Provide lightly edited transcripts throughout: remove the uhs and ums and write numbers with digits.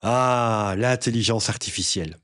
Ah, l'intelligence artificielle.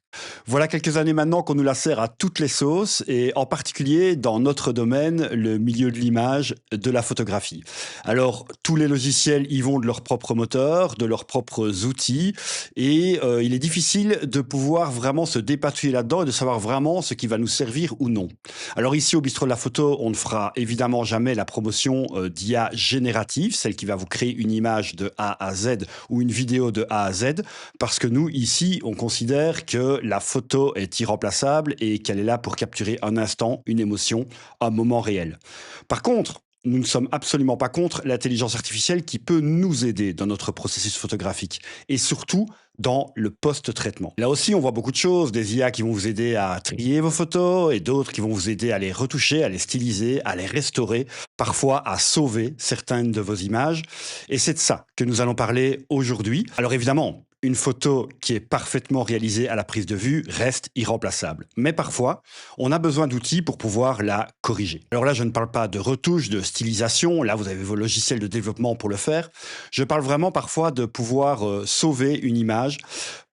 Voilà quelques années maintenant qu'on nous la sert à toutes les sauces et en particulier dans notre domaine, le milieu de l'image, de la photographie. Alors, tous les logiciels y vont de leur propre moteur, de leurs propres outils et il est difficile de pouvoir vraiment se dépatouiller là-dedans et de savoir vraiment ce qui va nous servir ou non. Alors ici, au Bistrot de la Photo, on ne fera évidemment jamais la promotion d'IA générative, celle qui va vous créer une image de A à Z ou une vidéo de A à Z, parce que nous, ici, on considère que la photo est irremplaçable et qu'elle est là pour capturer un instant, une émotion, un moment réel. Par contre, nous ne sommes absolument pas contre l'intelligence artificielle qui peut nous aider dans notre processus photographique et surtout dans le post-traitement. Là aussi, on voit beaucoup de choses, des IA qui vont vous aider à trier vos photos et d'autres qui vont vous aider à les retoucher, à les styliser, à les restaurer, parfois à sauver certaines de vos images. Et c'est de ça que nous allons parler aujourd'hui. Alors évidemment, une photo qui est parfaitement réalisée à la prise de vue reste irremplaçable. Mais parfois, on a besoin d'outils pour pouvoir la corriger. Alors là, je ne parle pas de retouche, de stylisation, là vous avez vos logiciels de développement pour le faire. Je parle vraiment parfois de pouvoir sauver une image.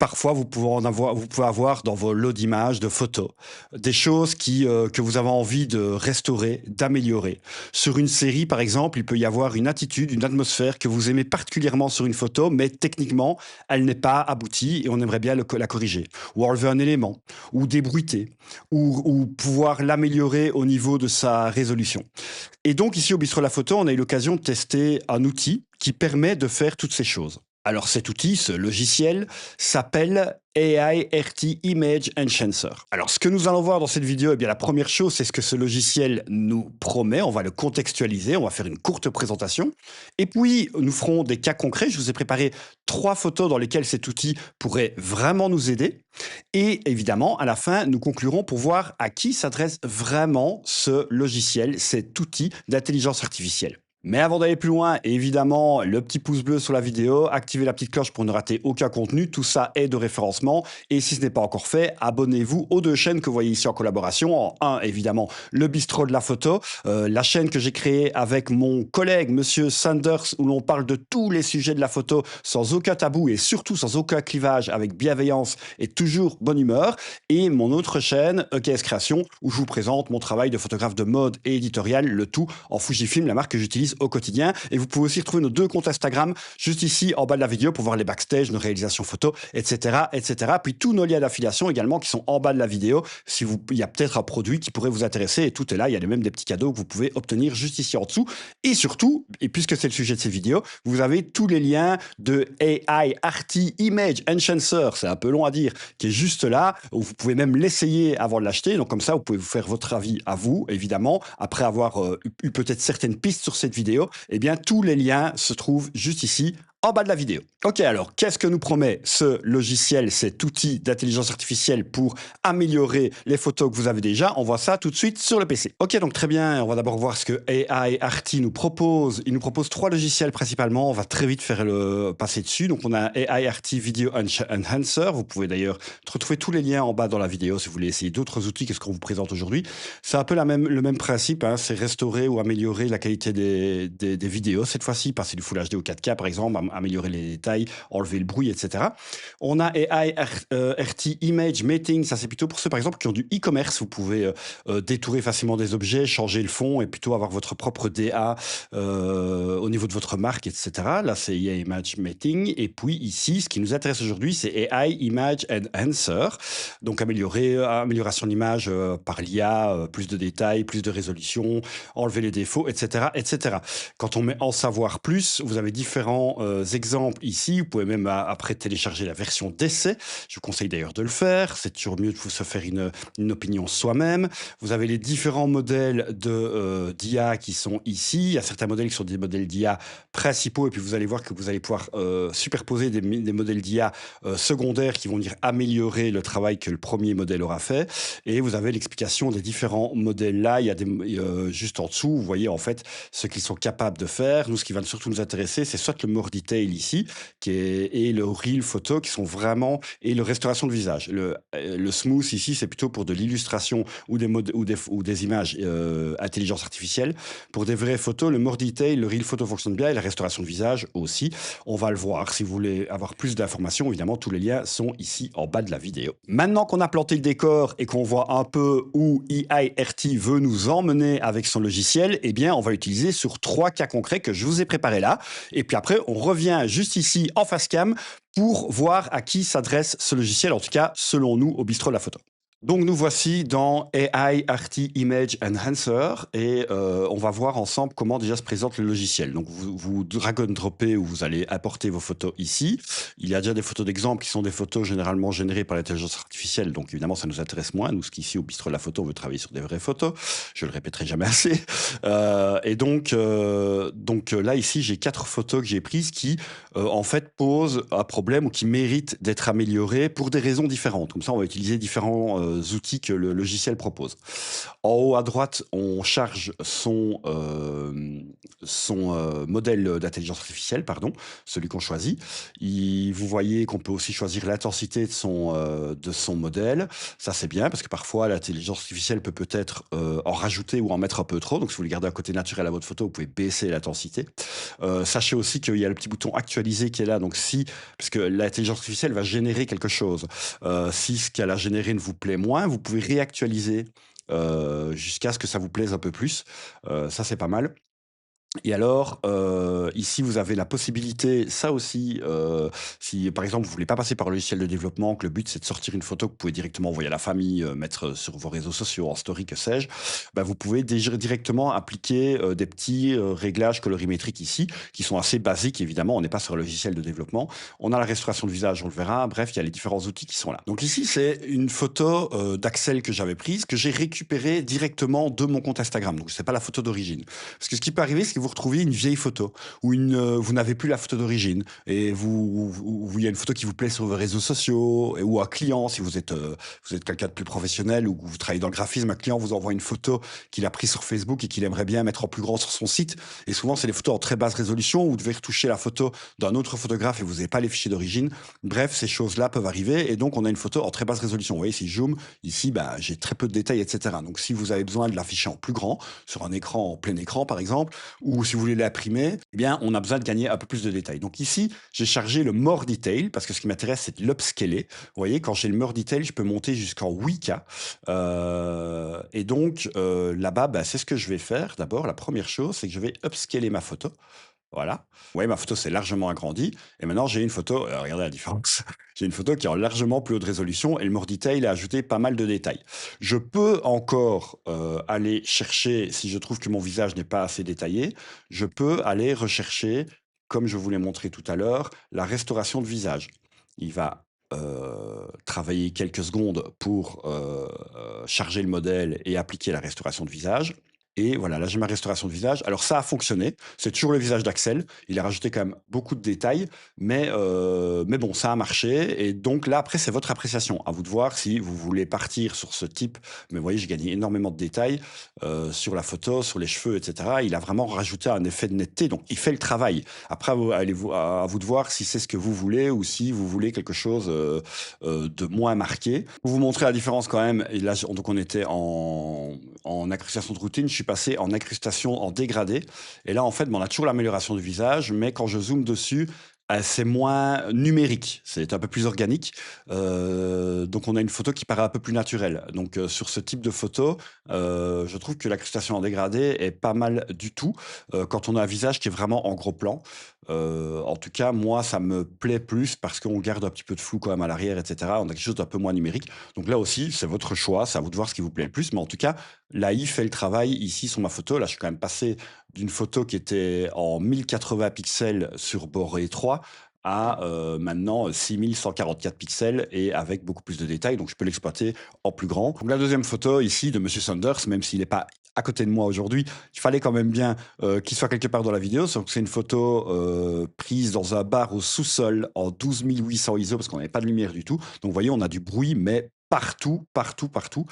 Parfois, vous pouvez avoir dans vos lots d'images, de photos, des choses que vous avez envie de restaurer, d'améliorer. Sur une série, par exemple, il peut y avoir une attitude, une atmosphère que vous aimez particulièrement sur une photo, mais techniquement, elle n'est pas aboutie et on aimerait bien la corriger. Ou enlever un élément, ou débruiter, ou pouvoir l'améliorer au niveau de sa résolution. Et donc, ici, au Bistrot de la Photo, on a eu l'occasion de tester un outil qui permet de faire toutes ces choses. Alors cet outil, ce logiciel, s'appelle AI RT Image Enhancer. Alors ce que nous allons voir dans cette vidéo, eh bien la première chose, c'est ce que ce logiciel nous promet. On va le contextualiser, on va faire une courte présentation. Et puis, nous ferons des cas concrets. Je vous ai préparé 3 photos dans lesquelles cet outil pourrait vraiment nous aider. Et évidemment, à la fin, nous conclurons pour voir à qui s'adresse vraiment ce logiciel, cet outil d'intelligence artificielle. Mais avant d'aller plus loin, évidemment, le petit pouce bleu sur la vidéo, activez la petite cloche pour ne rater aucun contenu, tout ça est de référencement. Et si ce n'est pas encore fait, abonnez-vous aux 2 chaînes que vous voyez ici en collaboration. En un, évidemment, le bistrot de la photo, la chaîne que j'ai créée avec mon collègue, monsieur Sanders, où l'on parle de tous les sujets de la photo sans aucun tabou et surtout sans aucun clivage, avec bienveillance et toujours bonne humeur. Et mon autre chaîne, EKS Création, où je vous présente mon travail de photographe de mode et éditorial, le tout en Fujifilm, la marque que j'utilise au quotidien. Et vous pouvez aussi retrouver nos 2 comptes Instagram juste ici en bas de la vidéo pour voir les backstage, nos réalisations photos, etc., etc. Puis tous nos liens d'affiliation également qui sont en bas de la vidéo. Si il y a peut-être un produit qui pourrait vous intéresser et tout est là. Il y a même des petits cadeaux que vous pouvez obtenir juste ici en dessous. Et surtout, et puisque c'est le sujet de ces vidéos, vous avez tous les liens de AI RT Image Enhancer, c'est un peu long à dire, qui est juste là. Où vous pouvez même l'essayer avant de l'acheter. Donc comme ça, vous pouvez vous faire votre avis à vous, évidemment, après avoir eu peut-être certaines pistes sur cette vidéo. Eh bien, tous les liens se trouvent juste ici en bas de la vidéo. Ok, alors qu'est-ce que nous promet ce logiciel, cet outil d'intelligence artificielle pour améliorer les photos que vous avez déjà? On voit ça tout de suite sur le PC. Ok, donc très bien, on va d'abord voir ce que AI RT nous propose. Il nous propose 3 logiciels principalement, on va très vite faire le passer dessus. Donc on a AI RT Video Enhancer, vous pouvez d'ailleurs retrouver tous les liens en bas dans la vidéo si vous voulez essayer d'autres outils que ce qu'on vous présente aujourd'hui. C'est un peu le même principe, hein, c'est restaurer ou améliorer la qualité des vidéos. Cette fois-ci, passer du Full HD au 4K par exemple, améliorer les détails, enlever le bruit, etc. On a AI RT Image Mating, ça c'est plutôt pour ceux par exemple qui ont du e-commerce. Vous pouvez détourer facilement des objets, changer le fond et plutôt avoir votre propre DA au niveau de votre marque, etc. Là c'est AI Image Mating. Et puis ici, ce qui nous intéresse aujourd'hui, c'est AI Image Enhancer. Donc amélioration de l'image par l'IA, plus de détails, plus de résolution, enlever les défauts, etc., etc. Quand on met en savoir plus, vous avez différents exemples ici. Vous pouvez même après télécharger la version d'essai. Je vous conseille d'ailleurs de le faire. C'est toujours mieux de vous se faire une opinion soi-même. Vous avez les différents modèles d'IA qui sont ici. Il y a certains modèles qui sont des modèles d'IA principaux et puis vous allez voir que vous allez pouvoir superposer des modèles d'IA secondaires qui vont venir améliorer le travail que le premier modèle aura fait. Et vous avez l'explication des différents modèles là. Il y a juste en dessous, vous voyez en fait ce qu'ils sont capables de faire. Nous, ce qui va surtout nous intéresser, c'est soit le Detail ici, et le Real Photo qui sont vraiment, et le Restauration de visage. Le Smooth ici, c'est plutôt pour de l'illustration ou des images intelligence artificielle. Pour des vraies photos, le More Detail, le Real Photo fonctionne bien et la restauration de visage aussi. On va le voir. Si vous voulez avoir plus d'informations, évidemment, tous les liens sont ici en bas de la vidéo. Maintenant qu'on a planté le décor et qu'on voit un peu où EIRT veut nous emmener avec son logiciel, eh bien, on va utiliser sur 3 cas concrets que je vous ai préparés là. Et puis après, on revient juste ici en face cam pour voir à qui s'adresse ce logiciel, en tout cas, selon nous, au bistrot de la photo. Donc nous voici dans AI RT Image Enhancer et on va voir ensemble comment déjà se présente le logiciel. Donc vous drag and droppez ou vous allez apporter vos photos ici. Il y a déjà des photos d'exemple qui sont des photos généralement générées par l'intelligence artificielle. Donc évidemment ça nous intéresse moins. Nous, ce qu'ici au bistrot de la photo, on veut travailler sur des vraies photos. Je le répéterai jamais assez. Et donc là ici j'ai 4 photos que j'ai prises qui en fait posent un problème ou qui méritent d'être améliorées pour des raisons différentes. Comme ça on va utiliser différents outils que le logiciel propose. En haut à droite, on charge son modèle d'intelligence artificielle, celui qu'on choisit. Vous voyez qu'on peut aussi choisir l'intensité de son modèle. Ça, c'est bien parce que parfois, l'intelligence artificielle peut-être en rajouter ou en mettre un peu trop. Donc, si vous voulez garder un côté naturel à votre photo, vous pouvez baisser l'intensité. Sachez aussi qu'il y a le petit bouton actualiser qui est là. Donc, parce que l'intelligence artificielle va générer quelque chose. Si ce qu'elle a généré ne vous plaît moins, vous pouvez réactualiser jusqu'à ce que ça vous plaise un peu plus. Ça, c'est pas mal. Et alors, ici, vous avez la possibilité, ça aussi, si par exemple, vous voulez pas passer par le logiciel de développement, que le but c'est de sortir une photo que vous pouvez directement envoyer à la famille, mettre sur vos réseaux sociaux, en story, que sais-je, bah, vous pouvez directement appliquer des petits réglages colorimétriques ici, qui sont assez basiques, évidemment. On n'est pas sur le logiciel de développement. On a la restauration de visage, on le verra. Bref, il y a les différents outils qui sont là. Donc ici, c'est une photo d'Axel que j'avais prise, que j'ai récupérée directement de mon compte Instagram. Donc, c'est pas la photo d'origine. Parce que ce qui peut arriver, c'est que vous retrouvez une vieille photo ou vous n'avez plus la photo d'origine et il y a une photo qui vous plaît sur vos réseaux sociaux ou un client, si vous êtes quelqu'un de plus professionnel ou que vous travaillez dans le graphisme, un client vous envoie une photo qu'il a prise sur Facebook et qu'il aimerait bien mettre en plus grand sur son site. Et souvent, c'est des photos en très basse résolution où vous devez retoucher la photo d'un autre photographe et vous n'avez pas les fichiers d'origine. Bref, ces choses-là peuvent arriver et donc on a une photo en très basse résolution. Vous voyez, si je zoome, ici, bah, j'ai très peu de détails, etc. Donc, si vous avez besoin de l'afficher en plus grand, sur un écran, en plein écran, par exemple, ou si vous voulez l'imprimer, eh bien, on a besoin de gagner un peu plus de détails. Donc ici, j'ai chargé le More Detail parce que ce qui m'intéresse, c'est de l'upscaler. Vous voyez, quand j'ai le More Detail, je peux monter jusqu'en 8K. Et donc, là-bas, bah, c'est ce que je vais faire. D'abord, la première chose, c'est que je vais upscaler ma photo. Voilà. Vous voyez, ma photo s'est largement agrandie. Et maintenant, j'ai une photo, regardez la différence. J'ai une photo qui est en largement plus haute résolution et le More Detail a ajouté pas mal de détails. Je peux encore aller chercher, si je trouve que mon visage n'est pas assez détaillé, je peux aller rechercher, comme je vous l'ai montré tout à l'heure, la restauration de visage. Il va travailler quelques secondes pour charger le modèle et appliquer la restauration de visage. Et voilà, là j'ai ma restauration de visage. Alors ça a fonctionné, c'est toujours le visage d'Axel. Il a rajouté quand même beaucoup de détails, mais bon, ça a marché. Et donc là, après, c'est votre appréciation. À vous de voir si vous voulez partir sur ce type. Mais vous voyez, j'ai gagné énormément de détails sur la photo, sur les cheveux, etc. Il a vraiment rajouté un effet de netteté, donc il fait le travail. Après, à vous de voir si c'est ce que vous voulez ou si vous voulez quelque chose de moins marqué. Pour vous montrer la différence quand même, et là, donc on était en incrustation de routine, je suis passé en incrustation en dégradé. Et là, en fait, on a toujours l'amélioration du visage, mais quand je zoome dessus, c'est moins numérique, c'est un peu plus organique. Donc, on a une photo qui paraît un peu plus naturelle. Donc, sur ce type de photo, je trouve que l'incrustation en dégradé est pas mal du tout quand on a un visage qui est vraiment en gros plan. En tout cas, moi, ça me plaît plus parce qu'on garde un petit peu de flou quand même à l'arrière, etc. On a quelque chose d'un peu moins numérique. Donc là aussi, c'est votre choix, c'est à vous de voir ce qui vous plaît le plus. Mais en tout cas, l'AI fait le travail ici sur ma photo. Là, je suis quand même passé d'une photo qui était en 1080 pixels sur bord étroit à maintenant 6144 pixels et avec beaucoup plus de détails. Donc, je peux l'exploiter en plus grand. Donc, la deuxième photo ici de Monsieur Sanders, même s'il n'est pas à côté de moi aujourd'hui, il fallait quand même bien qu'il soit quelque part dans la vidéo. Donc, c'est une photo prise dans un bar au sous-sol en 12800 ISO parce qu'on n'avait pas de lumière du tout. Donc, vous voyez, on a du bruit, mais partout, partout, partout.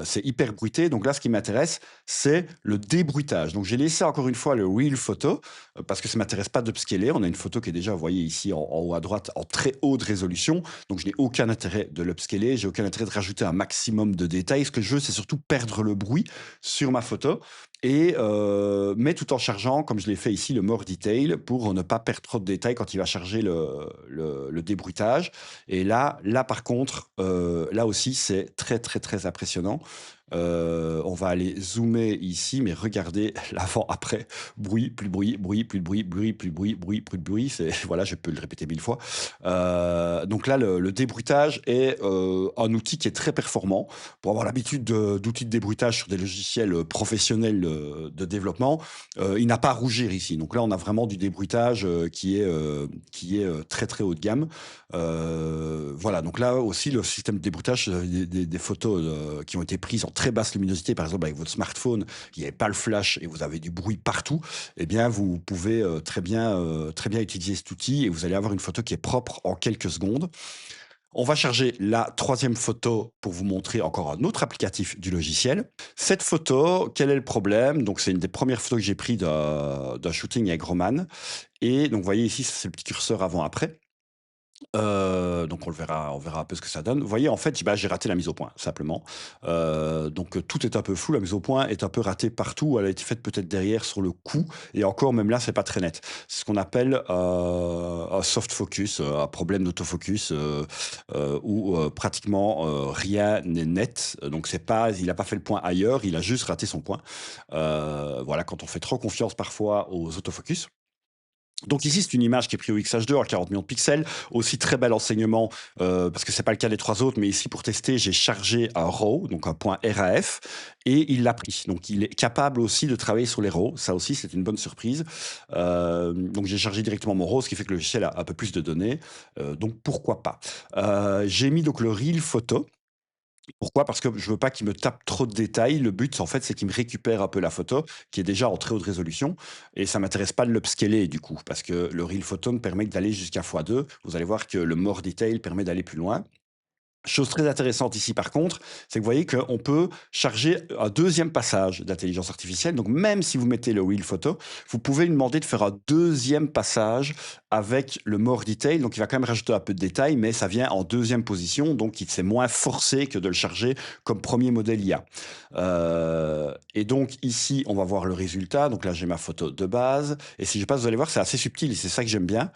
C'est hyper bruité. Donc là, ce qui m'intéresse, c'est le débruitage. Donc j'ai laissé encore une fois le Real Photo parce que ça m'intéresse pas d'upscaler. On a une photo qui est déjà, vous voyez ici en haut à droite, en très haute résolution. Donc je n'ai aucun intérêt de l'upscaler. J'ai aucun intérêt de rajouter un maximum de détails. Ce que je veux, c'est surtout perdre le bruit sur ma photo mais tout en chargeant, comme je l'ai fait ici, le More Detail pour ne pas perdre trop de détails quand il va charger le débruitage. Et là par contre, là aussi, c'est très, très, très impressionnant. On va aller zoomer ici, mais regardez l'avant-après. Bruit, plus de bruit, bruit, plus de bruit, bruit, plus de bruit, bruit, plus de bruit. C'est, voilà, je peux le répéter 1000 fois. Donc là, le débruitage est un outil qui est très performant. Pour avoir l'habitude d'outils de débruitage sur des logiciels professionnels de développement, il n'a pas à rougir ici. Donc là, on a vraiment du débruitage qui est très, très haut de gamme. Voilà, donc là aussi, le système de débruitage, des photos qui ont été prises en très basse luminosité, par exemple avec votre smartphone, il n'y avait pas le flash et vous avez du bruit partout, eh bien, vous pouvez très bien utiliser cet outil et vous allez avoir une photo qui est propre en quelques secondes. On va charger la troisième photo pour vous montrer encore un autre applicatif du logiciel. Cette photo, quel est le problème? Donc, c'est une des premières photos que j'ai prises d'un shooting avec Roman. Et donc, vous voyez ici, c'est le petit curseur avant-après. Donc on verra un peu ce que ça donne. Vous voyez, en fait, bah, j'ai raté la mise au point, simplement. Donc tout est un peu flou, la mise au point est un peu ratée partout, elle a été faite peut-être derrière sur le coup, et encore, même là, c'est pas très net. C'est ce qu'on appelle un soft focus, un problème d'autofocus, où pratiquement rien n'est net. Donc c'est pas, il a pas fait le point ailleurs, il a juste raté son point. Voilà, quand on fait trop confiance parfois aux autofocus. Donc ici, c'est une image qui est prise au XH2 en 40 millions de pixels. Aussi très bel enseignement, parce que c'est pas le cas des trois autres, mais ici pour tester, j'ai chargé un RAW, donc un point RAF, et il l'a pris. Donc il est capable aussi de travailler sur les RAW. Ça aussi, c'est une bonne surprise. Donc j'ai chargé directement mon RAW, ce qui fait que le logiciel a un peu plus de données. Donc pourquoi pas. J'ai mis donc le Real Photo. Pourquoi? Parce que je veux pas qu'il me tape trop de détails. Le but, en fait, c'est qu'il me récupère un peu la photo, qui est déjà en très haute résolution. Et ça m'intéresse pas de l'upscaler, du coup, parce que le Real Photo me permet d'aller jusqu'à x2. Vous allez voir que le More Detail permet d'aller plus loin. Chose très intéressante ici, par contre, c'est que vous voyez qu'on peut charger un deuxième passage d'intelligence artificielle. Donc, même si vous mettez le Wheel Photo, vous pouvez lui demander de faire un deuxième passage avec le More Detail. Donc, il va quand même rajouter un peu de détails, mais ça vient en deuxième position. Donc, c'est moins forcé que de le charger comme premier modèle IA. Et donc, ici, on va voir le résultat. Donc là, j'ai ma photo de base. Et si je passe, vous allez voir, c'est assez subtil et c'est ça que j'aime bien.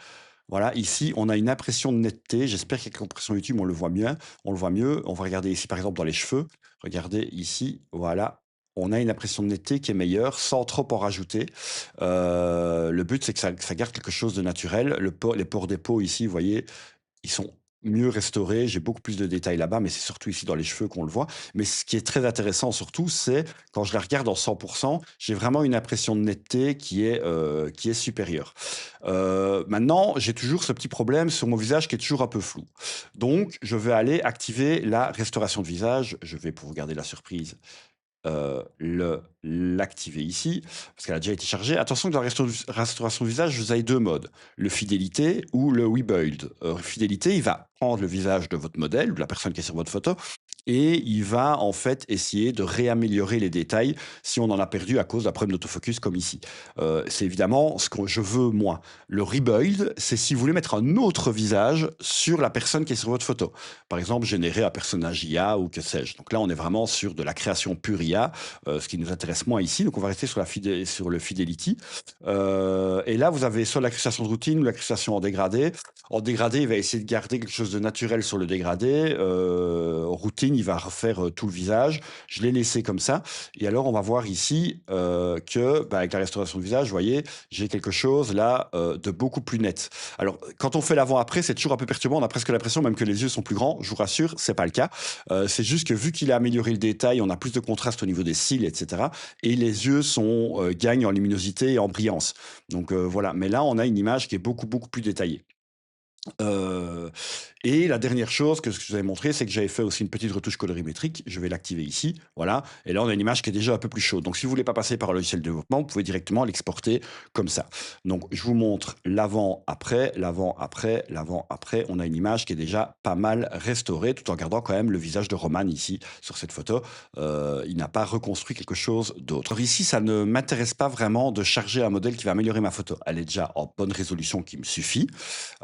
Voilà, ici, on a une impression de netteté. J'espère qu'avec l'impression YouTube, on le voit mieux. On le voit mieux. On va regarder ici, par exemple, dans les cheveux. Regardez ici, voilà. On a une impression de netteté qui est meilleure, sans trop en rajouter. Le but, c'est que ça garde quelque chose de naturel. Les pores des peaux, ici, vous voyez, ils sont mieux restaurés. J'ai beaucoup plus de détails là-bas, mais c'est surtout ici dans les cheveux qu'on le voit. Mais ce qui est très intéressant surtout, c'est quand je la regarde en 100%, j'ai vraiment une impression de netteté qui est supérieure. Maintenant, j'ai toujours ce petit problème sur mon visage qui est toujours un peu flou. Donc, je vais aller activer la restauration de visage. Je vais, pour vous garder la surprise, l'activer ici, parce qu'elle a déjà été chargée. Attention que dans la restauration de visage, vous avez deux modes, le fidélité ou le rebuild. Fidélité, il va prendre le visage de votre modèle, de la personne qui est sur votre photo, et il va en fait essayer de réaméliorer les détails si on en a perdu à cause d'un problème d'autofocus comme ici. C'est évidemment ce que je veux moi. Le rebuild, c'est si vous voulez mettre un autre visage sur la personne qui est sur votre photo. Par exemple, générer un personnage IA ou que sais-je. Donc là, on est vraiment sur de la création pure IA, ce qui nous intéresse moins ici. Donc on va rester sur, sur le fidelity. Et là, vous avez soit la création de routine ou la création en dégradé. En dégradé, il va essayer de garder quelque chose de naturel sur le dégradé. Routine, il va refaire tout le visage. Je l'ai laissé comme ça. Et alors, on va voir ici que, bah, avec la restauration de visage, vous voyez, j'ai quelque chose là de beaucoup plus net. Alors, quand on fait l'avant-après, c'est toujours un peu perturbant. On a presque l'impression même que les yeux sont plus grands. Je vous rassure, c'est pas le cas. C'est juste que vu qu'il a amélioré le détail, on a plus de contraste au niveau des cils, etc. Et les yeux gagnent en luminosité et en brillance. Donc voilà. Mais là, on a une image qui est beaucoup, beaucoup plus détaillée. Euh, Et la dernière chose que je vous avais montré, c'est que j'avais fait aussi une petite retouche colorimétrique. Je vais l'activer ici, voilà. Et là, on a une image qui est déjà un peu plus chaude. Donc, si vous voulez pas passer par un logiciel de développement, vous pouvez directement l'exporter comme ça. Donc, je vous montre l'avant, après, l'avant, après, l'avant, après. On a une image qui est déjà pas mal restaurée, tout en gardant quand même le visage de Roman ici sur cette photo. Il n'a pas reconstruit quelque chose d'autre. Alors ici, ça ne m'intéresse pas vraiment de charger un modèle qui va améliorer ma photo. Elle est déjà en bonne résolution qui me suffit.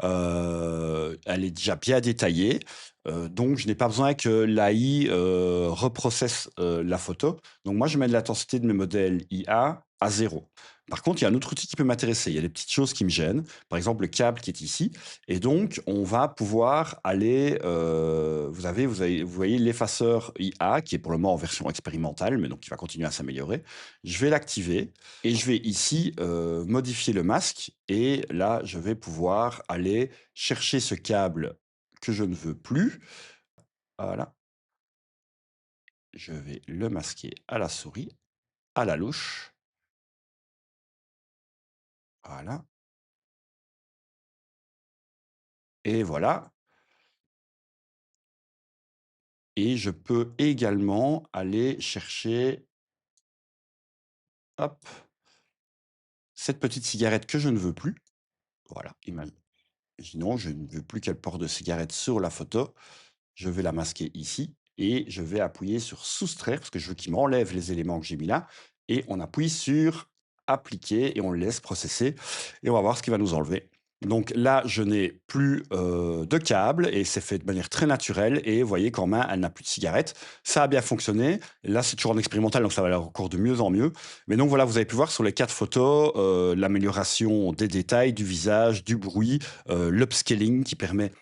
Elle est déjà bien détaillée. Donc, je n'ai pas besoin que l'AI reprocesse la photo. Donc, moi, je mets l'intensité de mes modèles IA à 0. Par contre, il y a un autre outil qui peut m'intéresser. Il y a des petites choses qui me gênent. Par exemple, le câble qui est ici. Et donc, on va pouvoir aller. Vous voyez l'effaceur IA qui est pour le moment en version expérimentale, mais donc qui va continuer à s'améliorer. Je vais l'activer et je vais ici modifier le masque. Et là, je vais pouvoir aller chercher ce câble que je ne veux plus. Voilà. Je vais le masquer à la souris, à la louche. Voilà. Et voilà. Et je peux également aller chercher, hop, cette petite cigarette que je ne veux plus. Voilà. Imaginons, je ne veux plus qu'elle porte de cigarette sur la photo. Je vais la masquer ici et je vais appuyer sur soustraire parce que je veux qu'il m'enlève les éléments que j'ai mis là. Et on appuie sur appliquer et on le laisse processer et on va voir ce qu'il va nous enlever. Donc là, je n'ai plus de câble et c'est fait de manière très naturelle. Et vous voyez qu'en main, elle n'a plus de cigarette. Ça a bien fonctionné. Là, c'est toujours en expérimental, donc ça va aller encore de mieux en mieux. Mais donc voilà, vous avez pu voir sur les 4 photos l'amélioration des détails, du visage, du bruit, l'upscaling qui permet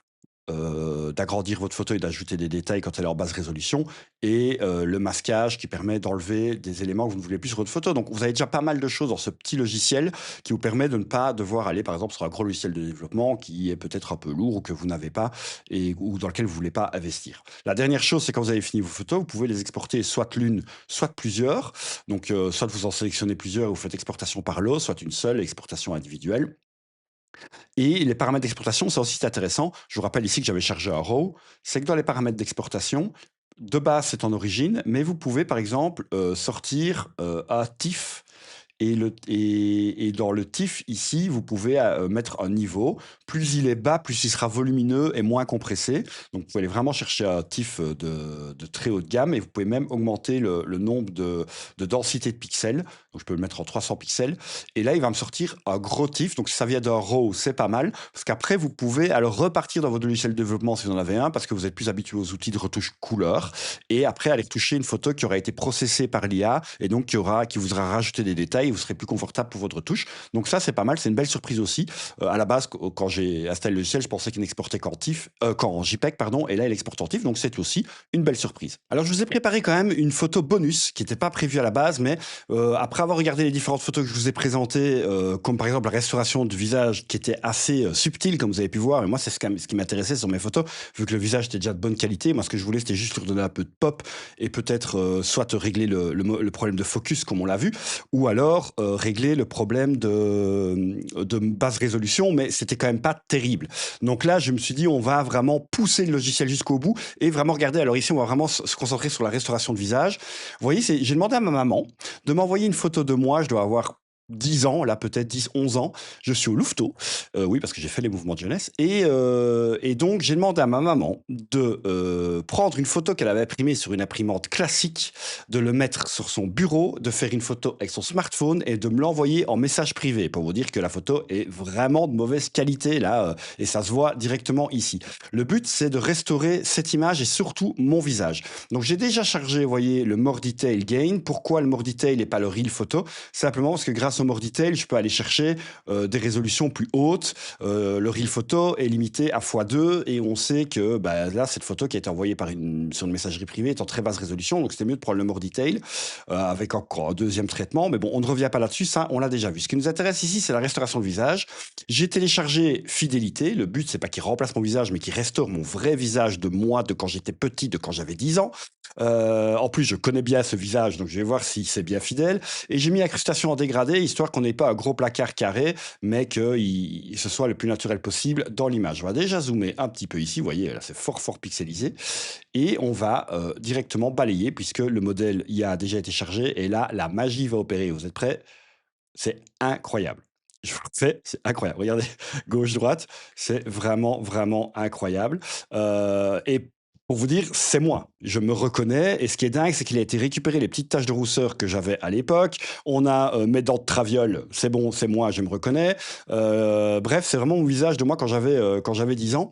d'agrandir votre photo et d'ajouter des détails quand elle est en basse résolution, et le masquage qui permet d'enlever des éléments que vous ne voulez plus sur votre photo. Donc vous avez déjà pas mal de choses dans ce petit logiciel qui vous permet de ne pas devoir aller par exemple sur un gros logiciel de développement qui est peut-être un peu lourd ou que vous n'avez pas ou dans lequel vous ne voulez pas investir. La dernière chose, c'est quand vous avez fini vos photos, vous pouvez les exporter soit l'une, soit plusieurs. Donc soit vous en sélectionnez plusieurs et vous faites exportation par lot, soit une seule exportation individuelle. Et les paramètres d'exportation, ça aussi c'est intéressant. Je vous rappelle ici que j'avais chargé un RAW. C'est que dans les paramètres d'exportation, de base c'est en origine, mais vous pouvez par exemple sortir un TIFF. Et dans le TIFF, ici, vous pouvez mettre un niveau. Plus il est bas, plus il sera volumineux et moins compressé. Donc, vous pouvez aller vraiment chercher un TIFF de très haut de gamme et vous pouvez même augmenter le nombre de densité de pixels. Donc, je peux le mettre en 300 pixels. Et là, il va me sortir un gros TIFF. Donc, si ça vient d'un RAW, c'est pas mal. Parce qu'après, vous pouvez alors repartir dans votre logiciel de développement si vous en avez un, parce que vous êtes plus habitué aux outils de retouche couleur. Et après, aller retoucher une photo qui aura été processée par l'IA et donc qui vous aura rajouté des détails. Vous serez plus confortable pour votre retouche. Donc ça, c'est pas mal. C'est une belle surprise aussi. À la base, quand j'ai installé le logiciel, je pensais qu'il n'exportait qu'en TIFF, qu'en JPEG, pardon. Et là, il exporte en TIFF. Donc c'est aussi une belle surprise. Alors, je vous ai préparé quand même une photo bonus qui n'était pas prévue à la base, mais après avoir regardé les différentes photos que je vous ai présentées, comme par exemple la restauration du visage qui était assez subtile, comme vous avez pu voir, et moi, c'est ce qui m'intéressait sur mes photos, vu que le visage était déjà de bonne qualité. Moi, ce que je voulais, c'était juste lui redonner un peu de pop et peut-être soit régler le problème de focus, comme on l'a vu, ou alors régler le problème de basse résolution, mais c'était quand même pas terrible. Donc là, je me suis dit, on va vraiment pousser le logiciel jusqu'au bout et vraiment regarder. Alors ici, on va vraiment se concentrer sur la restauration de visage. Vous voyez, j'ai demandé à ma maman de m'envoyer une photo de moi. Je dois avoir 10 ans, là peut-être 10, 11 ans. Je suis au Louveteau, oui, parce que j'ai fait les mouvements de jeunesse. Et donc, j'ai demandé à ma maman de prendre une photo qu'elle avait imprimée sur une imprimante classique, de le mettre sur son bureau, de faire une photo avec son smartphone et de me l'envoyer en message privé pour vous dire que la photo est vraiment de mauvaise qualité, là, et ça se voit directement ici. Le but, c'est de restaurer cette image et surtout mon visage. Donc, j'ai déjà chargé, vous voyez, le More Detail Gain. Pourquoi le More Detail et pas le Real Photo? Simplement parce que grâce au More Detail, je peux aller chercher des résolutions plus hautes. Le Real Photo est limité à x2 et on sait que là, cette photo qui a été envoyée sur une messagerie privée est en très basse résolution, donc c'était mieux de prendre le More Detail avec encore un deuxième traitement. Mais bon, on ne revient pas là-dessus, ça, on l'a déjà vu. Ce qui nous intéresse ici, c'est la restauration de visage. J'ai téléchargé Fidélité. Le but, c'est pas qu'il remplace mon visage, mais qu'il restaure mon vrai visage de moi, de quand j'étais petit, de quand j'avais 10 ans. En plus, je connais bien ce visage, donc je vais voir si c'est bien fidèle. Et j'ai mis incrustation en dégradé, histoire qu'on n'ait pas un gros placard carré, mais que ce soit le plus naturel possible dans l'image. On va déjà zoomer zoomer un petit peu ici, vous voyez, là c'est fort fort pixelisé, et on va directement balayer puisque le modèle y a déjà été chargé, et là la magie va opérer. Vous êtes prêts? C'est incroyable. Je vous le fais, c'est incroyable. Regardez, gauche-droite, c'est vraiment, vraiment incroyable. Et pour vous dire, c'est moi. Je me reconnais. Et ce qui est dingue, c'est qu'il a été récupéré les petites taches de rousseur que j'avais à l'époque. On a mes dents de traviole. C'est bon, c'est moi, je me reconnais. Bref, c'est vraiment mon visage de moi quand j'avais 10 ans.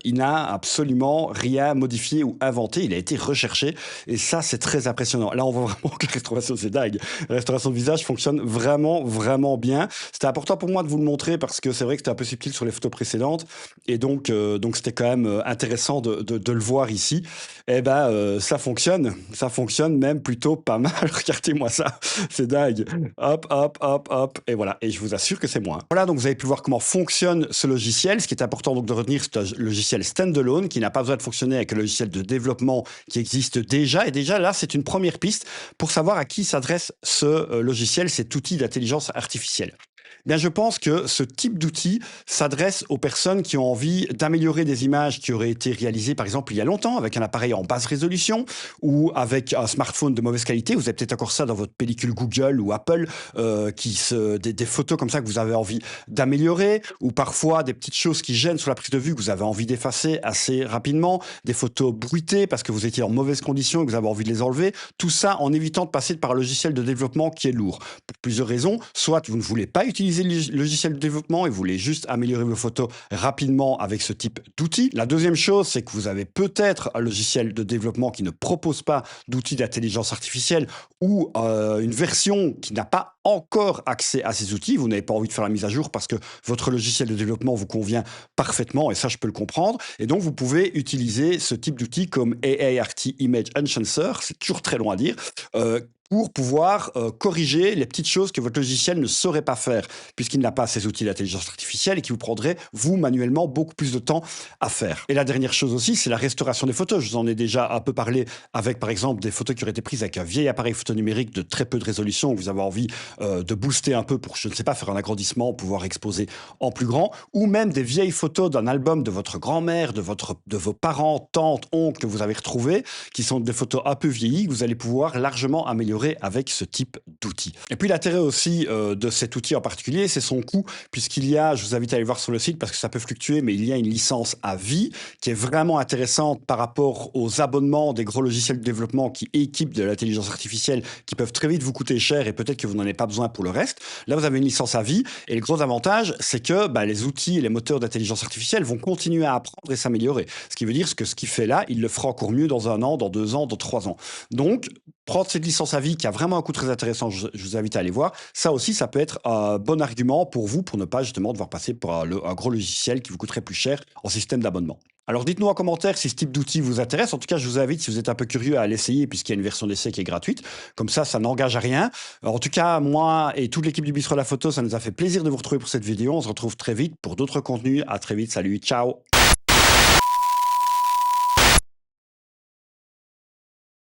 Il n'a absolument rien modifié ou inventé, il a été recherché, et ça, c'est très impressionnant. Là, on voit vraiment que la restauration, c'est dingue. La restauration de visage fonctionne vraiment, vraiment bien. C'était important pour moi de vous le montrer parce que c'est vrai que c'était un peu subtil sur les photos précédentes, et donc c'était quand même intéressant de le voir ici. Eh ben, ça fonctionne même plutôt pas mal. Regardez-moi ça, c'est dingue. Hop, hop, hop, hop, et voilà. Et je vous assure que c'est moi. Voilà, donc vous avez pu voir comment fonctionne ce logiciel. Ce qui est important donc de retenir, c'est un logiciel standalone qui n'a pas besoin de fonctionner avec un logiciel de développement qui existe déjà. Et déjà là, c'est une première piste pour savoir à qui s'adresse ce logiciel, cet outil d'intelligence artificielle. Bien, je pense que ce type d'outil s'adresse aux personnes qui ont envie d'améliorer des images qui auraient été réalisées, par exemple, il y a longtemps, avec un appareil en basse résolution ou avec un smartphone de mauvaise qualité. Vous avez peut-être encore ça dans votre pellicule Google ou Apple, des photos comme ça que vous avez envie d'améliorer, ou parfois des petites choses qui gênent sur la prise de vue que vous avez envie d'effacer assez rapidement, des photos bruitées parce que vous étiez en mauvaise condition et que vous avez envie de les enlever. Tout ça en évitant de passer par un logiciel de développement qui est lourd. Pour plusieurs raisons. Soit vous ne voulez pas utiliser le logiciel de développement et vous voulez juste améliorer vos photos rapidement avec ce type d'outil. La deuxième chose, c'est que vous avez peut-être un logiciel de développement qui ne propose pas d'outils d'intelligence artificielle ou une version qui n'a pas encore accès à ces outils. Vous n'avez pas envie de faire la mise à jour parce que votre logiciel de développement vous convient parfaitement, et ça, je peux le comprendre. Et donc, vous pouvez utiliser ce type d'outil comme AART Image Enhancer, c'est toujours très long à dire, pour pouvoir corriger les petites choses que votre logiciel ne saurait pas faire, puisqu'il n'a pas ces outils d'intelligence artificielle et qui vous prendraient, vous, manuellement, beaucoup plus de temps à faire. Et la dernière chose aussi, c'est la restauration des photos. Je vous en ai déjà un peu parlé avec, par exemple, des photos qui auraient été prises avec un vieil appareil photo numérique de très peu de résolution, où vous avez envie de booster un peu pour, je ne sais pas, faire un agrandissement, pouvoir exposer en plus grand, ou même des vieilles photos d'un album de votre grand-mère, de vos parents, tantes, oncles que vous avez retrouvés, qui sont des photos un peu vieillies, que vous allez pouvoir largement améliorer avec ce type d'outil. Et puis l'intérêt aussi de cet outil en particulier, c'est son coût, puisqu'il y a, je vous invite à aller voir sur le site parce que ça peut fluctuer, mais il y a une licence à vie qui est vraiment intéressante par rapport aux abonnements des gros logiciels de développement qui équipent de l'intelligence artificielle, qui peuvent très vite vous coûter cher et peut-être que vous n'en avez pas besoin pour le reste. Là, vous avez une licence à vie, et le gros avantage, c'est que les outils et les moteurs d'intelligence artificielle vont continuer à apprendre et s'améliorer. Ce qui veut dire que ce qu'il fait là, il le fera encore mieux dans 1 an, dans 2 ans, dans 3 ans. Donc, prendre cette licence à vie qui a vraiment un coût très intéressant, je vous invite à aller voir. Ça aussi, ça peut être un bon argument pour vous, pour ne pas justement devoir passer par un gros logiciel qui vous coûterait plus cher en système d'abonnement. Alors dites-nous en commentaire si ce type d'outil vous intéresse. En tout cas, je vous invite, si vous êtes un peu curieux, à l'essayer puisqu'il y a une version d'essai qui est gratuite. Comme ça n'engage à rien. Alors, en tout cas, moi et toute l'équipe du Bistro de la Photo, ça nous a fait plaisir de vous retrouver pour cette vidéo. On se retrouve très vite pour d'autres contenus. À très vite. Salut, ciao.